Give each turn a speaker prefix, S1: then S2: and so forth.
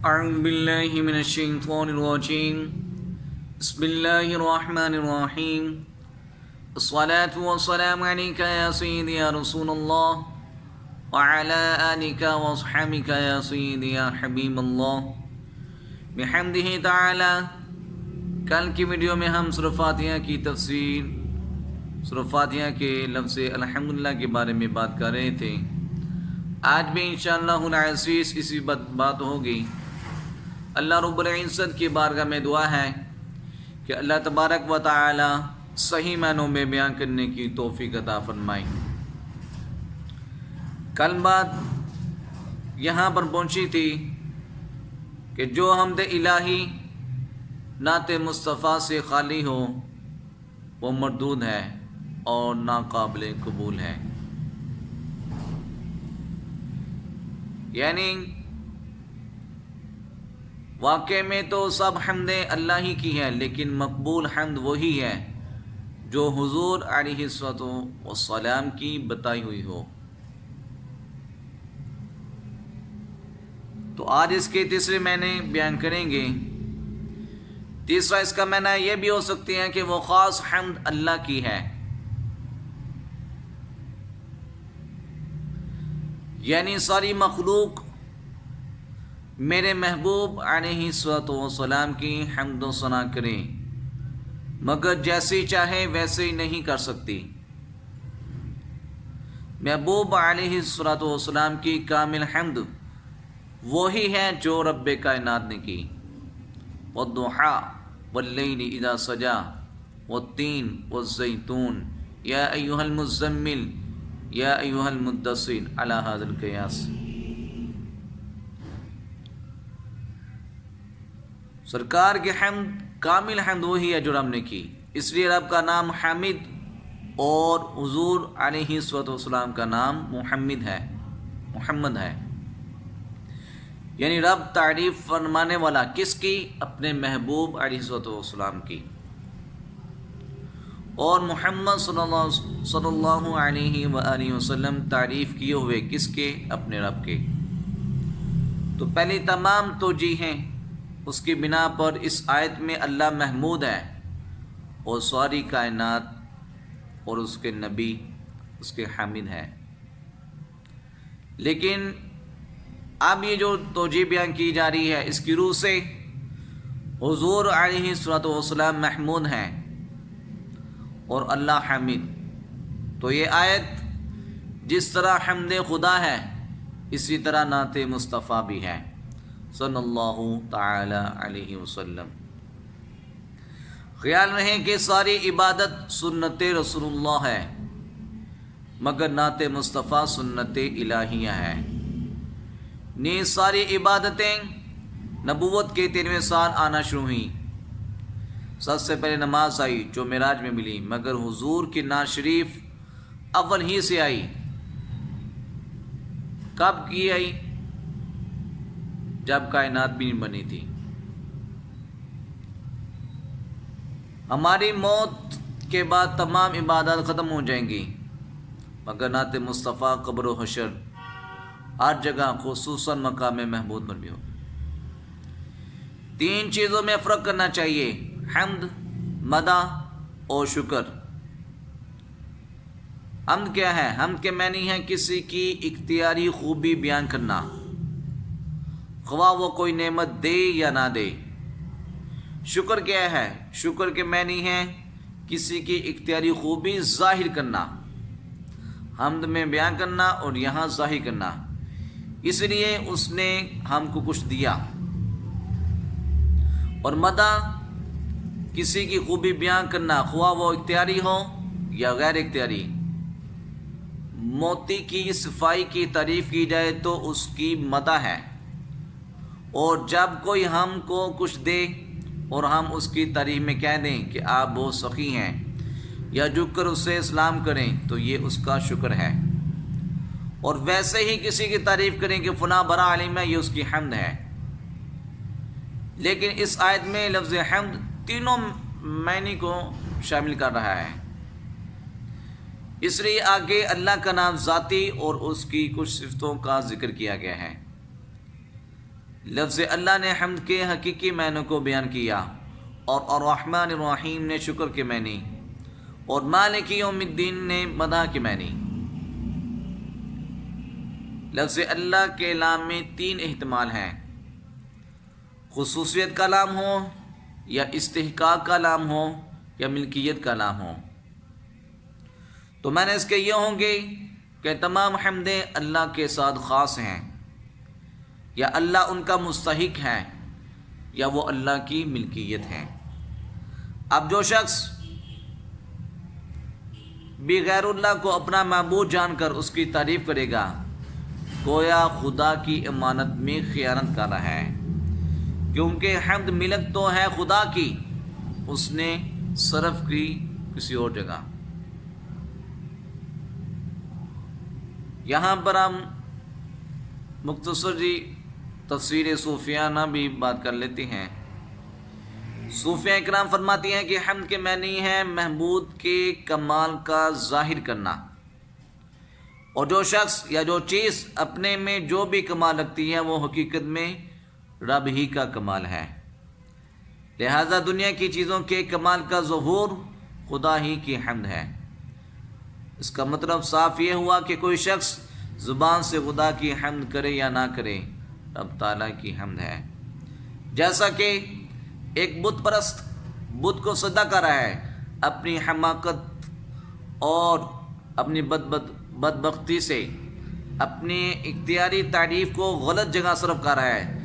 S1: أعوذ بالله من الشيطان الرجيم. بسم الله الرحمن الرحيم. الصلاة والسلام عليك يا سيدي يا رسول الله وعلى آلك وصحبك يا سيدي يا حبيب اللہ بحمدہ تعالی. کل کی ویڈیو میں ہم سورہ فاتحہ کی تفسیر، سورہ فاتحہ کے لفظ الحمدللہ کے بارے میں بات کر رہے تھے. آج بھی انشاءاللہ العزیز اسی بات ہوگی. اللہ رب العزت کی بارگاہ میں دعا ہے کہ اللہ تبارک و تعالی صحیح معنوں میں بیان کرنے کی توفیق عطا فرمائے. کل بات یہاں پر پہنچی تھی کہ جو حمد الہی نعت مصطفیٰ سے خالی ہو وہ مردود ہے اور ناقابل قبول ہے. یعنی واقع میں تو سب حمد اللہ ہی کی ہے، لیکن مقبول حمد وہی ہے جو حضور علیہ السلام کی بتائی ہوئی ہو. تو آج اس کے تیسرے معنی بیان کریں گے. تیسرا اس کا معنی یہ بھی ہو سکتے ہیں کہ وہ خاص حمد اللہ کی ہے، یعنی ساری مخلوق میرے محبوب علیہ السلام کی حمد و ثنا کریں، مگر جیسی چاہے ویسے نہیں کر سکتی. محبوب علیہ السلام کی کامل حمد وہی ہے جو رب کائنات نے کی. والضحیٰ واللیل اذا سجا والتین والزیتون یا ایھا المزمل یا ایھا المدثر علی ھذا القیاس. سرکار کی حمد کامل حمد وہی ہے جو رب نے کی، اس لیے رب کا نام حامد اور حضور علیہ السلام کا نام محمد ہے. یعنی رب تعریف فرمانے والا کس کی؟ اپنے محبوب علیہ السلام کی. اور محمد صلی اللہ علیہ وآلہ وسلم تعریف کیے ہوئے کس کے؟ اپنے رب کے. تو پہلی تمام توجیہیں اس کی بنا پر اس آیت میں اللہ محمود ہے اور ساری کائنات اور اس کے نبی اس کے حامد ہے. لیکن اب یہ جو توجیہ بیان کی جا رہی ہے اس کی روح سے حضور علیہ السلام محمود ہیں اور اللہ حامد. تو یہ آیت جس طرح حمد خدا ہے اسی طرح نعت مصطفیٰ بھی ہے صلی اللہ تعالی علیہ وسلم. خیال رہے کہ ساری عبادت سنت رسول اللہ ہے، مگر نعت مصطفیٰ سنت الہیہ ہے. نیز ساری عبادتیں نبوت کے 13ویں سال آنا شروع ہوئیں. سب سے پہلے نماز آئی جو معراج میں ملی، مگر حضور کی نعت شریف اول ہی سے آئی. کب کی آئی؟ جب کائنات بھی نہیں بنی تھی. ہماری موت کے بعد تمام عبادات ختم ہو جائیں گی، مگر نعت مصطفیٰ قبر و حشر ہر جگہ خصوصاً مقام محمود پر بھی ہو. 3 چیزوں میں فرق کرنا چاہیے: حمد، مدح اور شکر. حمد کیا ہے؟ حمد کے معنی ہے کسی کی اختیاری خوبی بیان کرنا، خواہ وہ کوئی نعمت دے یا نہ دے. شکر کیا ہے؟ شکر کے معنی ہے کسی کی اختیاری خوبی ظاہر کرنا، حمد میں بیان کرنا اور یہاں ظاہر کرنا، اس لیے اس نے ہم کو کچھ دیا. اور مدح کسی کی خوبی بیان کرنا، خواہ وہ اختیاری ہو یا غیر اختیاری. موتی کی صفائی کی تعریف کی جائے تو اس کی مدح ہے، اور جب کوئی ہم کو کچھ دے اور ہم اس کی تعریف میں کہہ دیں کہ آپ بہت سخی ہیں یا جھک کر اس سے سلام کریں تو یہ اس کا شکر ہے. اور ویسے ہی کسی کی تعریف کریں کہ فلاں بڑا عالم ہے، یہ اس کی حمد ہے. لیکن اس آیت میں لفظ حمد تینوں معنی کو شامل کر رہا ہے، اس لیے آگے اللہ کا نام ذاتی اور اس کی کچھ صفتوں کا ذکر کیا گیا ہے. لفظ اللہ نے حمد کے حقیقی معنوں کو بیان کیا، اور الرحمن الرحیم نے شکر کے معنی، اور مالک یوم الدین نے مدح کے معنی۔ لفظ اللہ کے نام میں 3 احتمال ہیں، خصوصیت کا نام ہو، یا استحقاق کا نام ہو، یا ملکیت کا نام ہو۔ تو میں نے اس کے یہ ہوں گے کہ تمام حمدیں اللہ کے ساتھ خاص ہیں، یا اللہ ان کا مستحق ہے، یا وہ اللہ کی ملکیت ہے۔ اب جو شخص بھی غیر اللہ کو اپنا معبود جان کر اس کی تعریف کرے گا، گویا خدا کی امانت میں خیانت کر رہا ہے، کیونکہ حمد ملک تو ہے خدا کی، اس نے صرف کی کسی اور جگہ۔ یہاں پر ہم مختصر تفسیر صوفیانہ بھی بات کر لیتے ہیں۔ صوفیہ اکرام فرماتی ہیں کہ حمد کے معنی ہے محمود کے کمال کا ظاہر کرنا، اور جو شخص یا جو چیز اپنے میں جو بھی کمال رکھتی ہے وہ حقیقت میں رب ہی کا کمال ہے، لہذا دنیا کی چیزوں کے کمال کا ظہور خدا ہی کی حمد ہے۔ اس کا مطلب صاف یہ ہوا کہ کوئی شخص زبان سے خدا کی حمد کرے یا نہ کرے، رب تعالیٰ کی حمد ہے۔ جیسا کہ ایک بت پرست بت کو سجدہ کر رہا ہے، اپنی حماقت اور اپنی بدبختی سے اپنی اختیاری تعریف کو غلط جگہ صرف کر رہا ہے،